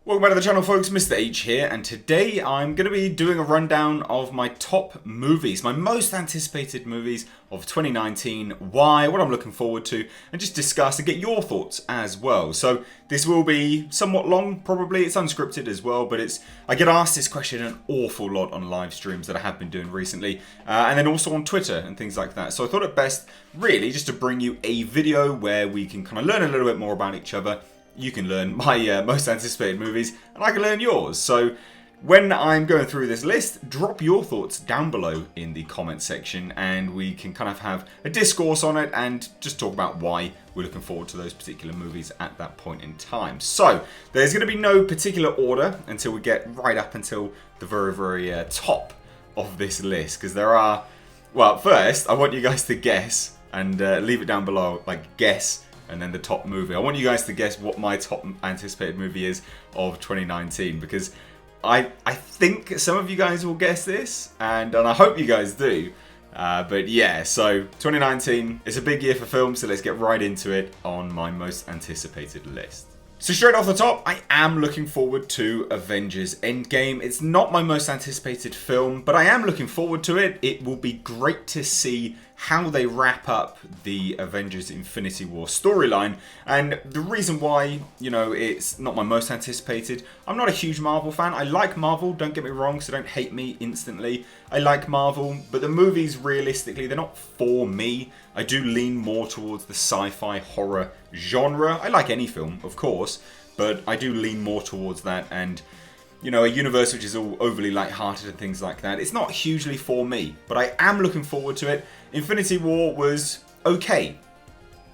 Welcome back to the channel, folks. Mr. H here, and today I'm going to be doing a rundown of my top movies, my most anticipated movies of 2019, why, what I'm looking forward to, and just discuss and get your thoughts as well. So this will be somewhat long, probably. It's unscripted as well, but I get asked this question an awful lot on live streams that I have been doing recently, and then also on Twitter and things like that. So I thought it best, really, just to bring you a video where we can kind of learn a little bit more about each other. You can learn my most anticipated movies, and I can learn yours. So when I'm going through this list, drop your thoughts down below in the comment section, and we can kind of have a discourse on it and just talk about why we're looking forward to those particular movies at that point in time. So there's going to be no particular order until we get right up until the very top of this list, because there are, well, first I want you guys to guess and leave it down below, like guess and then the top movie. I want you guys to guess what my top anticipated movie is of 2019, because I think some of you guys will guess this, and I hope you guys do. But yeah, so 2019 is a big year for films, so let's get right into it on my most anticipated list. So straight off the top, I am looking forward to Avengers Endgame. It's not my most anticipated film, but I am looking forward to it. It will be great to see how they wrap up the Avengers Infinity War storyline. And the reason why, you know, it's not my most anticipated, I'm not a huge Marvel fan. I like Marvel, don't get me wrong, so don't hate me instantly. I like Marvel, but the movies, realistically, they're not for me. I do lean more towards the sci-fi horror genre. I like any film, of course, but I do lean more towards that, and you know, a universe which is all overly light-hearted and things like that, it's not hugely for me, but I am looking forward to it. Infinity War was okay.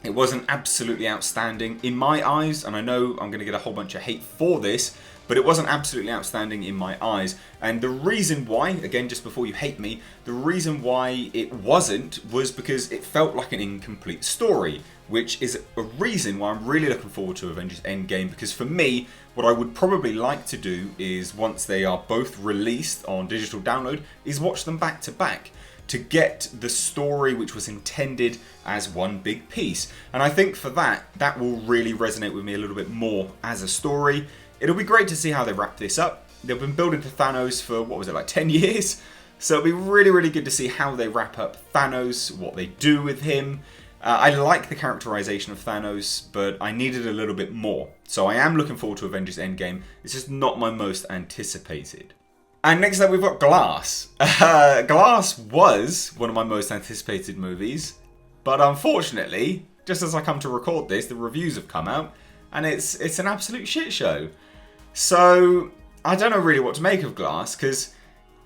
It wasn't absolutely outstanding in my eyes, and I know I'm going to get a whole bunch of hate for this, but it wasn't absolutely outstanding in my eyes. And the reason why, again, just before you hate me, the reason why it wasn't was because it felt like an incomplete story, which is a reason why I'm really looking forward to Avengers Endgame, because for me, what I would probably like to do is, once they are both released on digital download, is watch them back to back to get the story which was intended as one big piece. And I think for that will really resonate with me a little bit more as a story. It'll be great to see how they wrap this up. They've been building to Thanos for, what was it, like 10 years? So it'll be really good to see how they wrap up Thanos, what they do with him. I like the characterization of Thanos, but I needed a little bit more. So I am looking forward to Avengers Endgame. It's just not my most anticipated. And next up we've got Glass. Glass was one of my most anticipated movies, but unfortunately, just as I come to record this, the reviews have come out, and it's an absolute shit show. So I don't know really what to make of Glass, because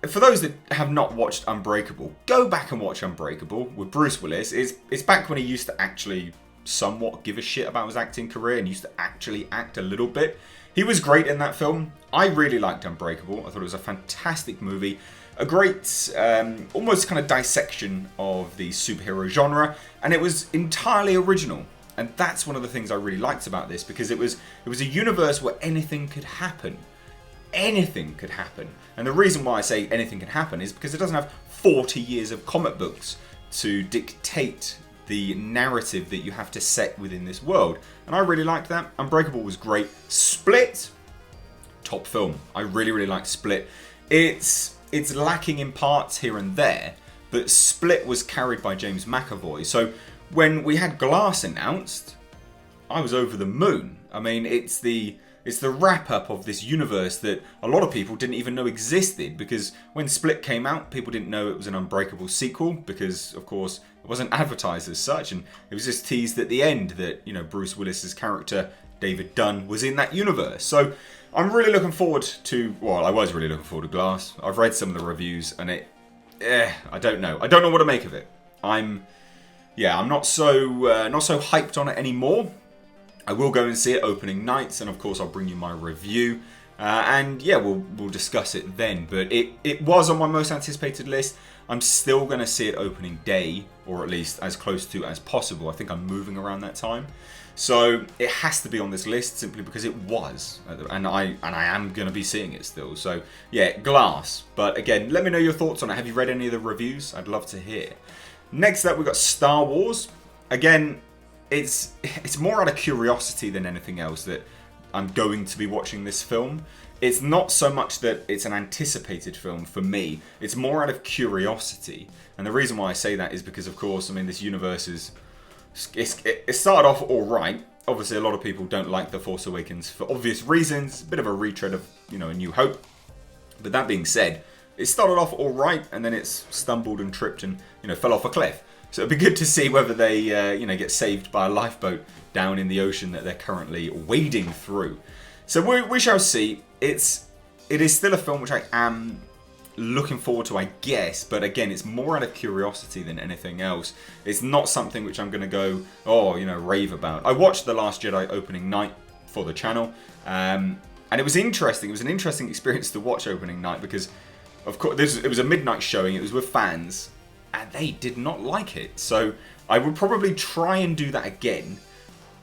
for those that have not watched Unbreakable, go back and watch Unbreakable with Bruce Willis. It's back when he used to actually somewhat give a shit about his acting career and used to actually act a little bit. He was great in that film. I really liked Unbreakable. I thought it was a fantastic movie. A great, almost kind of dissection of the superhero genre, and it was entirely original. And that's one of the things I really liked about this, because it was a universe where anything could happen. Anything could happen. And the reason why I say anything can happen is because it doesn't have 40 years of comic books to dictate the narrative that you have to set within this world. And I really liked that. Unbreakable was great. Split, top film. I really liked Split. It's lacking in parts here and there, but Split was carried by James McAvoy. So when we had Glass announced, I was over the moon. I mean, it's the wrap-up of this universe that a lot of people didn't even know existed, because when Split came out, people didn't know it was an Unbreakable sequel, because, of course, it wasn't advertised as such, and it was just teased at the end that, you know, Bruce Willis's character, David Dunn, was in that universe. So I'm really looking forward to, well, I was really looking forward to Glass. I've read some of the reviews, and I don't know. I don't know what to make of it. I'm not so hyped on it anymore. I will go and see it opening nights, and of course I'll bring you my review, and yeah, we'll discuss it then. But it was on my most anticipated list. I'm still going to see it opening day, or at least as close to as possible. I think I'm moving around that time, so it has to be on this list simply because it was, and I am going to be seeing it still. So yeah, Glass. But again, let me know your thoughts on it. Have you read any of the reviews? I'd love to hear. Next up, we've got Star Wars. Again, it's more out of curiosity than anything else that I'm going to be watching this film. It's not so much that it's an anticipated film for me, it's more out of curiosity. And the reason why I say that is because, of course, I mean, this universe it started off alright. Obviously, a lot of people don't like The Force Awakens for obvious reasons. A bit of a retread of, A New Hope. But that being said, it started off alright, and then it's stumbled and tripped and, fell off a cliff. So it'd be good to see whether they, get saved by a lifeboat down in the ocean that they're currently wading through. So we shall see. It is still a film which I am looking forward to, I guess. But again, it's more out of curiosity than anything else. It's not something which I'm going to go, rave about. I watched The Last Jedi opening night for the channel. And it was interesting. It was an interesting experience to watch opening night because, of course, it was a midnight showing. It was with fans. And they did not like it. So I would probably try and do that again,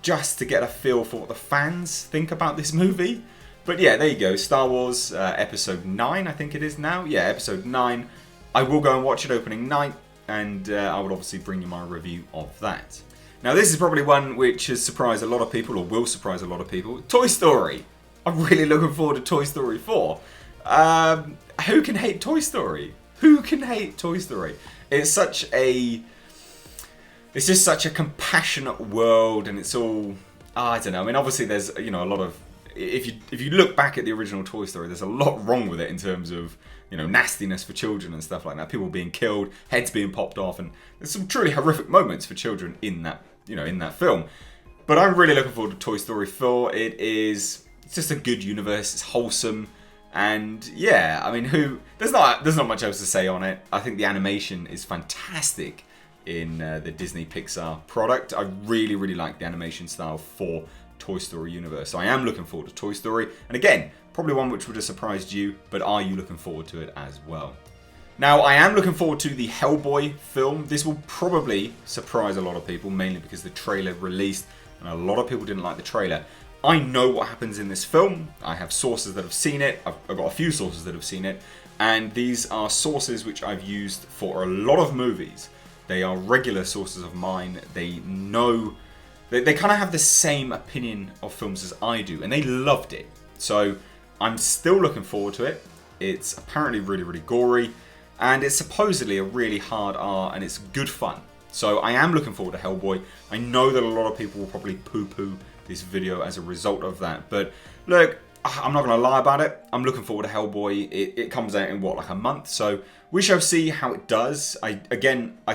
just to get a feel for what the fans think about this movie. But yeah, there you go. Star Wars Episode 9, I think it is now. Yeah, Episode 9. I will go and watch it opening night, and I will obviously bring you my review of that. Now, this is probably one which has surprised a lot of people, or will surprise a lot of people. Toy Story. I'm really looking forward to Toy Story 4. Who can hate Toy Story? Who can hate Toy Story? It's just such a compassionate world, and it's all, I don't know. I mean, obviously there's, a lot of, if you look back at the original Toy Story, there's a lot wrong with it in terms of, nastiness for children and stuff like that. People being killed, heads being popped off, and there's some truly horrific moments for children in that, in that film. But I'm really looking forward to Toy Story 4. It's just a good universe. It's wholesome. And yeah, I mean, there's not much else to say on it. I think the animation is fantastic in the Disney Pixar product. I really, really like the animation style for Toy Story universe. So I am looking forward to Toy Story. And again, probably one which would have surprised you, but are you looking forward to it as well? Now, I am looking forward to the Hellboy film. This will probably surprise a lot of people, mainly because the trailer released and a lot of people didn't like the trailer. I know what happens in this film. I have sources that have seen it. I've got a few sources that have seen it. And these are sources which I've used for a lot of movies. They are regular sources of mine. They know, they kind of have the same opinion of films as I do. And they loved it. So I'm still looking forward to it. It's apparently really, really gory. And it's supposedly a really hard R, and it's good fun. So I am looking forward to Hellboy. I know that a lot of people will probably poo-poo this video as a result of that. But look, I'm not going to lie about it. I'm looking forward to Hellboy. It comes out in like a month. So we shall see how it does. I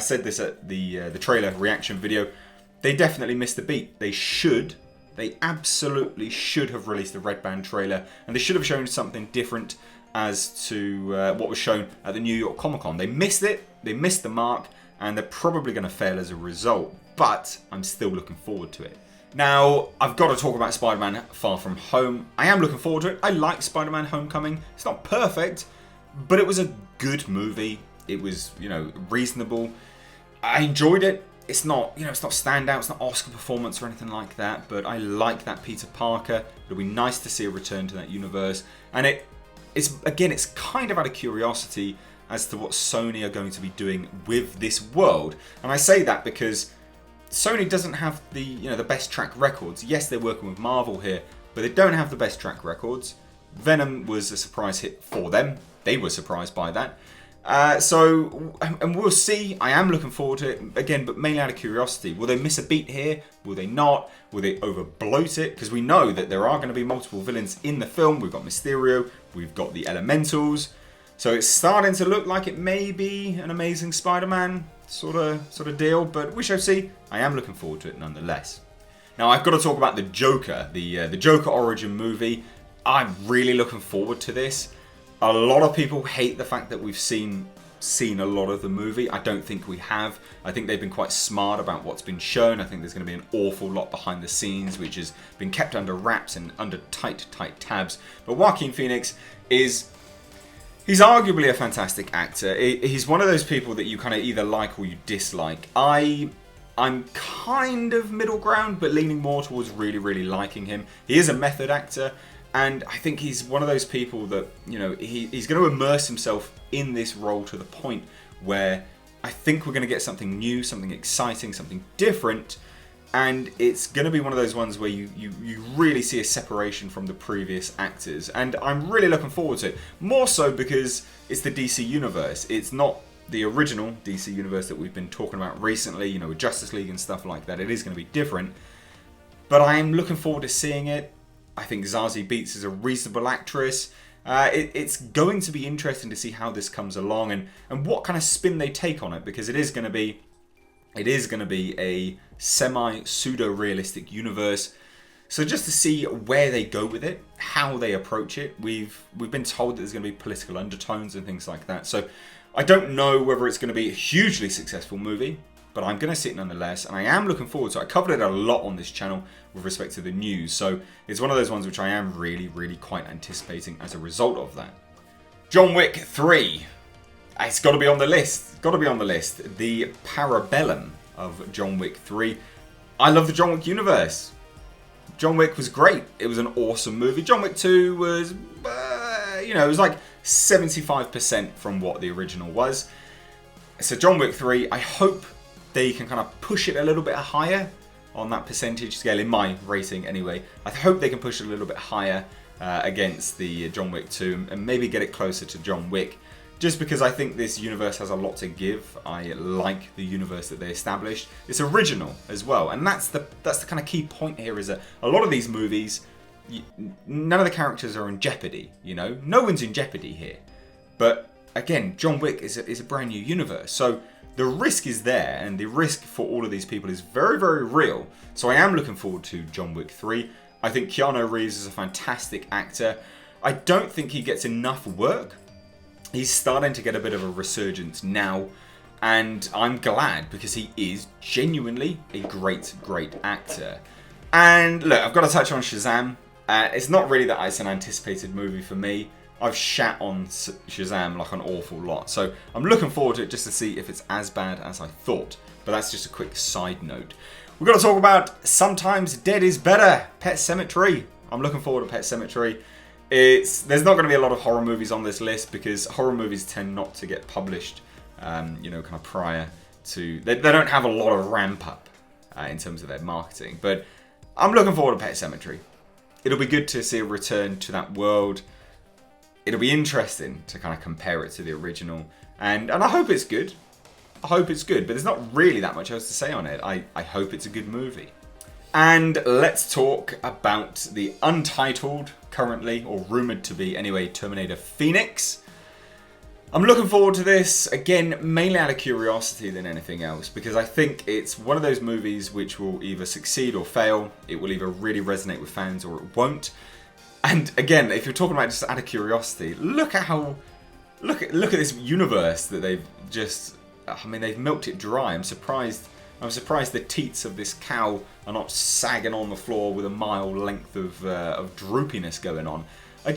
said this at the trailer reaction video. They definitely missed the beat. They absolutely should have released the Red Band trailer. And they should have shown something different as to what was shown at the New York Comic Con. They missed it. They missed the mark. And they're probably going to fail as a result. But I'm still looking forward to it. Now, I've got to talk about Spider-Man Far From Home. I am looking forward to it. I like Spider-Man Homecoming. It's not perfect, but it was a good movie. It was, reasonable. I enjoyed it. It's not, it's not standout. It's not Oscar performance or anything like that, but I like that Peter Parker. It'll be nice to see a return to that universe. And it's kind of out of curiosity as to what Sony are going to be doing with this world. And I say that because Sony doesn't have the the best track records. Yes, they're working with Marvel here, but they don't have the best track records. Venom was a surprise hit for them. They were surprised by that. And we'll see. I am looking forward to it again, but mainly out of curiosity. Will they miss a beat here? Will they not? Will they overbloat it? Because we know that there are going to be multiple villains in the film. We've got Mysterio. We've got the Elementals. So it's starting to look like it may be an Amazing Spider-Man sort of deal, but we shall see. I am looking forward to it nonetheless. Now I've got to talk about the Joker, the Joker origin movie. I'm really looking forward to this. A lot of people hate the fact that we've seen a lot of the movie. I don't think we have. I think they've been quite smart about what's been shown. I think there's going to be an awful lot behind the scenes, which has been kept under wraps and under tight tabs. But Joaquin Phoenix he's arguably a fantastic actor. He's one of those people that you kind of either like or you dislike. I'm kind of middle ground, but leaning more towards really, really liking him. He is a method actor, and I think he's one of those people that, he's going to immerse himself in this role to the point where I think we're going to get something new, something exciting, something different. And it's going to be one of those ones where you really see a separation from the previous actors. And I'm really looking forward to it. More so because it's the DC Universe. It's not the original DC Universe that we've been talking about recently, you know, with Justice League and stuff like that. It is going to be different. But I am looking forward to seeing it. I think Zazie Beetz is a reasonable actress. It's going to be interesting to see how this comes along and what kind of spin they take on it. Because it is going to be a semi-pseudo-realistic universe. So just to see where they go with it, how they approach it, we've been told that there's going to be political undertones and things like that. So I don't know whether it's going to be a hugely successful movie, but I'm going to see it nonetheless, and I am looking forward to it. I covered it a lot on this channel with respect to the news, so it's one of those ones which I am really, really quite anticipating as a result of that. John Wick 3. It's got to be on the list. Got to be on the list. The Parabellum of John Wick 3. I love the John Wick universe. John Wick was great. It was an awesome movie. John Wick 2 was, it was like 75% from what the original was. So John Wick 3, I hope they can kind of push it a little bit higher on that percentage scale, in my rating anyway. I hope they can push it a little bit higher against the John Wick 2 and maybe get it closer to John Wick. Just because I think this universe has a lot to give. I like the universe that they established. It's original as well, and that's the kind of key point here. Is that a lot of these movies, none of the characters are in jeopardy. You know, no one's in jeopardy here. But again, John Wick is a brand new universe, so the risk is there, and the risk for all of these people is very, very real. So I am looking forward to John Wick 3. I think Keanu Reeves is a fantastic actor. I don't think he gets enough work. He's starting to get a bit of a resurgence now, and I'm glad because he is genuinely a great, great actor. And look, I've got to touch on Shazam. It's not really that it's an anticipated movie for me. I've shat on Shazam like an awful lot, so I'm looking forward to it just to see if it's as bad as I thought. But that's just a quick side note. We've got to talk about Sometimes Dead is Better, Pet Sematary. I'm looking forward to Pet Sematary. There's not going to be a lot of horror movies on this list because horror movies tend not to get published, kind of prior to... They don't have a lot of ramp up in terms of their marketing. But I'm looking forward to Pet Sematary. It'll be good to see a return to that world. It'll be interesting to kind of compare it to the original. And I hope it's good. I hope it's good. But there's not really that much else to say on it. I hope it's a good movie. And let's talk about the untitled, currently, or rumoured to be anyway, Terminator Phoenix. I'm looking forward to this, again, mainly out of curiosity than anything else, because I think it's one of those movies which will either succeed or fail. It will either really resonate with fans or it won't. And again, if you're talking about just out of curiosity, look at this universe that they've just... they've milked it dry. I'm surprised the teats of this cow are not sagging on the floor with a mile length of droopiness going on. I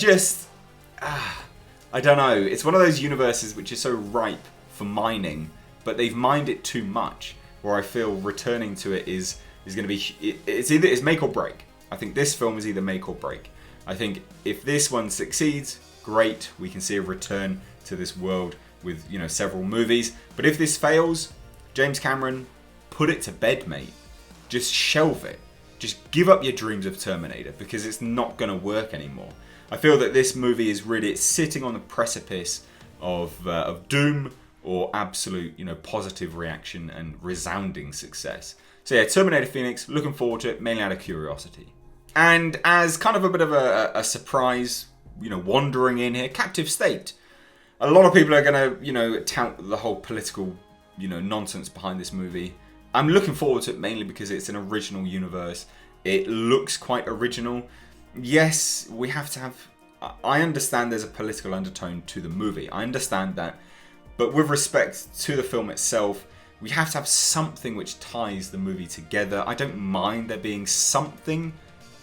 don't know. It's one of those universes which is so ripe for mining, but they've mined it too much. Where I feel returning to it is going to be... It's make or break. I think this film is either make or break. I think if this one succeeds, great. We can see a return to this world with, several movies. But if this fails, James Cameron... put it to bed, mate. Just shelve it. Just give up your dreams of Terminator because it's not going to work anymore. I feel that this movie is really sitting on the precipice of doom or absolute, positive reaction and resounding success. So yeah, Terminator Phoenix, looking forward to it, mainly out of curiosity. And as kind of a bit of a surprise, wandering in here, Captive State. A lot of people are going to, tout the whole political, nonsense behind this movie. I'm looking forward to it mainly because it's an original universe. It looks quite original. Yes, we have to have... I understand there's a political undertone to the movie. I understand that. But with respect to the film itself, we have to have something which ties the movie together. I don't mind there being something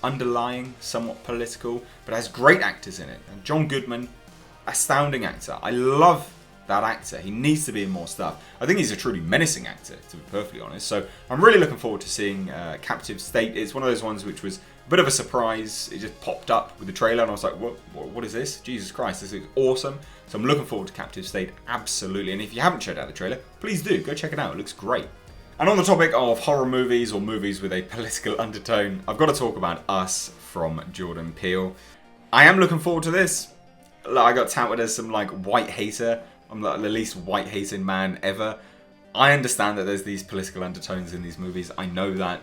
underlying, somewhat political, but it has great actors in it. And John Goodman, astounding actor. I love that actor. He needs to be in more stuff. I think he's a truly menacing actor, to be perfectly honest. So I'm really looking forward to seeing Captive State. It's one of those ones which was a bit of a surprise. It just popped up with the trailer and I was like, what is this? Jesus Christ, this is awesome. So I'm looking forward to Captive State, absolutely. And if you haven't checked out the trailer, please do. Go check it out. It looks great. And on the topic of horror movies or movies with a political undertone, I've got to talk about Us from Jordan Peele. I am looking forward to this. I got touted as some like white hater. I'm like the least white hating man ever. I understand that there's these political undertones in these movies. I know that.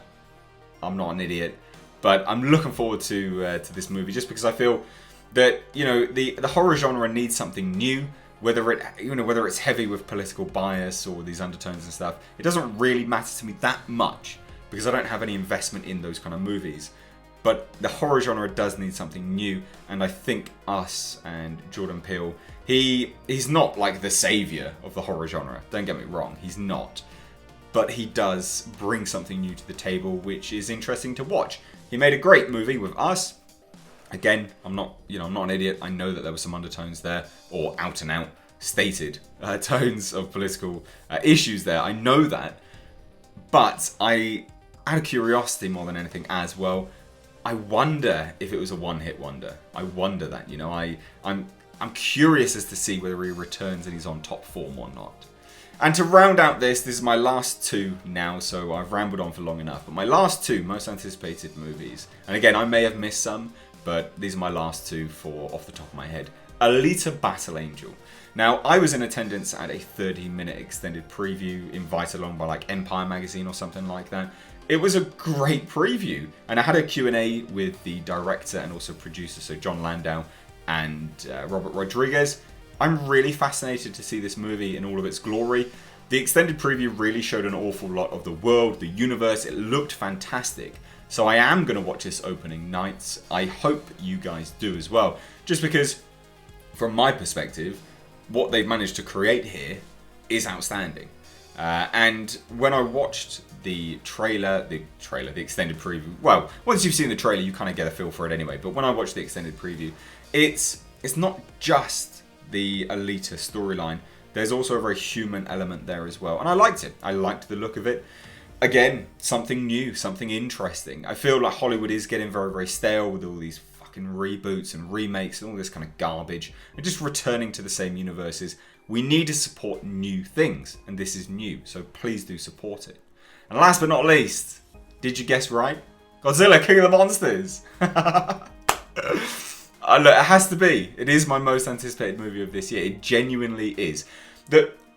I'm not an idiot. But I'm looking forward to this movie just because I feel that, you know, the horror genre needs something new. Whether it's heavy with political bias or these undertones and stuff, it doesn't really matter to me that much because I don't have any investment in those kind of movies. But the horror genre does need something new, and I think Us and Jordan Peele, he's not like the savior of the horror genre. Don't get me wrong, he's not. But he does bring something new to the table, which is interesting to watch. He made a great movie with Us. Again, I'm not an idiot. I know that there were some undertones there, or out and out stated tones of political issues there. I know that, but out of curiosity more than anything as well, I wonder if it was a one-hit wonder. I wonder that, I'm curious as to see whether he returns and he's on top form or not. And to round out this is my last two now, so I've rambled on for long enough. But my last two most anticipated movies, and again, I may have missed some, but these are my last two for off the top of my head. Alita Battle Angel. Now, I was in attendance at a 30-minute extended preview invited along by like Empire Magazine or something like that. It was a great preview, and I had a Q&A with the director and also producer, so John Landau and Robert Rodriguez. I'm really fascinated to see this movie in all of its glory. The extended preview really showed an awful lot of the world, the universe. It looked fantastic. So I am going to watch this opening night. I hope you guys do as well. Just because, from my perspective, what they've managed to create here is outstanding. And when I watched the extended preview, well, once you've seen the trailer, you kind of get a feel for it anyway. But when I watched the extended preview, it's not just the Alita storyline. There's also a very human element there as well. And I liked it. I liked the look of it. Again, something new, something interesting. I feel like Hollywood is getting very, very stale with all these fucking reboots and remakes and all this kind of garbage. And just returning to the same universes. We need to support new things. And this is new. So please do support it. And last but not least, did you guess right? Godzilla, King of the Monsters. Look, it has to be. It is my most anticipated movie of this year. It genuinely is.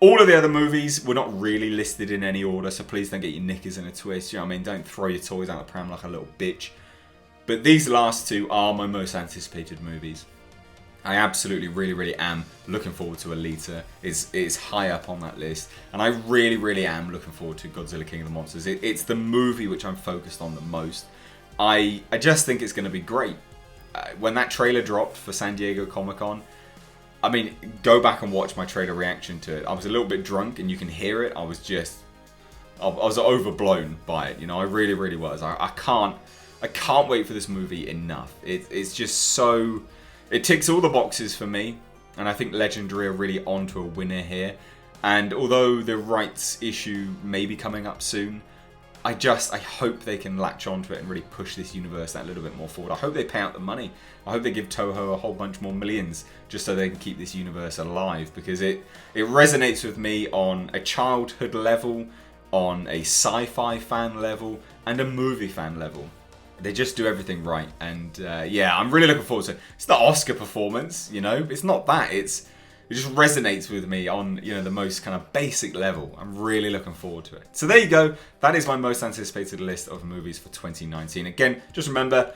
All of the other movies were not really listed in any order, so please don't get your knickers in a twist. You know what I mean? Don't throw your toys out the pram like a little bitch. But these last two are my most anticipated movies. I absolutely, really, really am looking forward to Alita. It's high up on that list. And I really, really am looking forward to Godzilla King of the Monsters. It's the movie which I'm focused on the most. I just think it's going to be great. When that trailer dropped for San Diego Comic-Con, I mean, go back and watch my trailer reaction to it. I was a little bit drunk and you can hear it. I was overblown by it. I really, really was. I can't wait for this movie enough. It's just so, it ticks all the boxes for me. And I think Legendary are really onto a winner here. And although the rights issue may be coming up soon, I hope they can latch onto it and really push this universe that little bit more forward. I hope they pay out the money. I hope they give Toho a whole bunch more millions just so they can keep this universe alive, because it resonates with me on a childhood level, on a sci-fi fan level, and a movie fan level. They just do everything right, and yeah, I'm really looking forward to it. It's the Oscar performance, it's not that. It just resonates with me on, the most kind of basic level. I'm really looking forward to it. So there you go. That is my most anticipated list of movies for 2019. Again, just remember,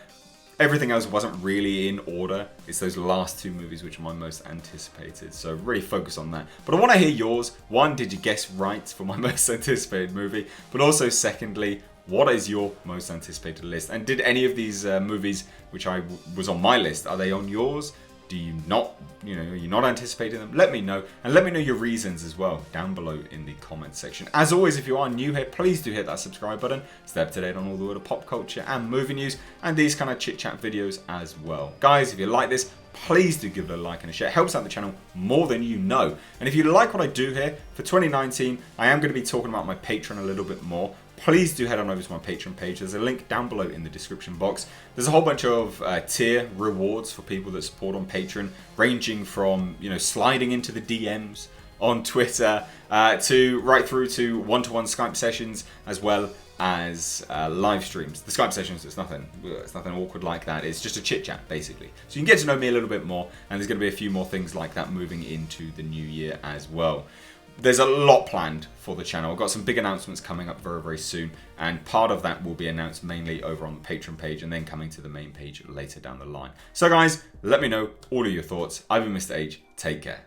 everything else wasn't really in order. It's those last two movies which are my most anticipated. So really focus on that. But I want to hear yours. One, did you guess right for my most anticipated movie? But also, secondly, what is your most anticipated list? And did any of these movies which was on my list, are they on yours? Do you not, are you not anticipating them? Let me know, and let me know your reasons as well down below in the comments section. As always, if you are new here, please do hit that subscribe button. Stay up to date on all the world of pop culture and movie news, and these kind of chit chat videos as well. Guys, if you like this, please do give it a like and a share. It helps out the channel more than you know. And if you like what I do here, for 2019, I am going to be talking about my Patreon a little bit more. Please do head on over to my Patreon page. There's a link down below in the description box. There's a whole bunch of tier rewards for people that support on Patreon, ranging from, sliding into the DMs, on Twitter, to right through to one-to-one Skype sessions, as well as live streams. The Skype sessions, it's nothing awkward like that. It's just a chit chat basically. So you can get to know me a little bit more, and there's going to be a few more things like that moving into the new year as well. There's a lot planned for the channel. I've got some big announcements coming up very, very soon, and part of that will be announced mainly over on the Patreon page and then coming to the main page later down the line. So guys, let me know all of your thoughts. I've been Mr. H. Take care.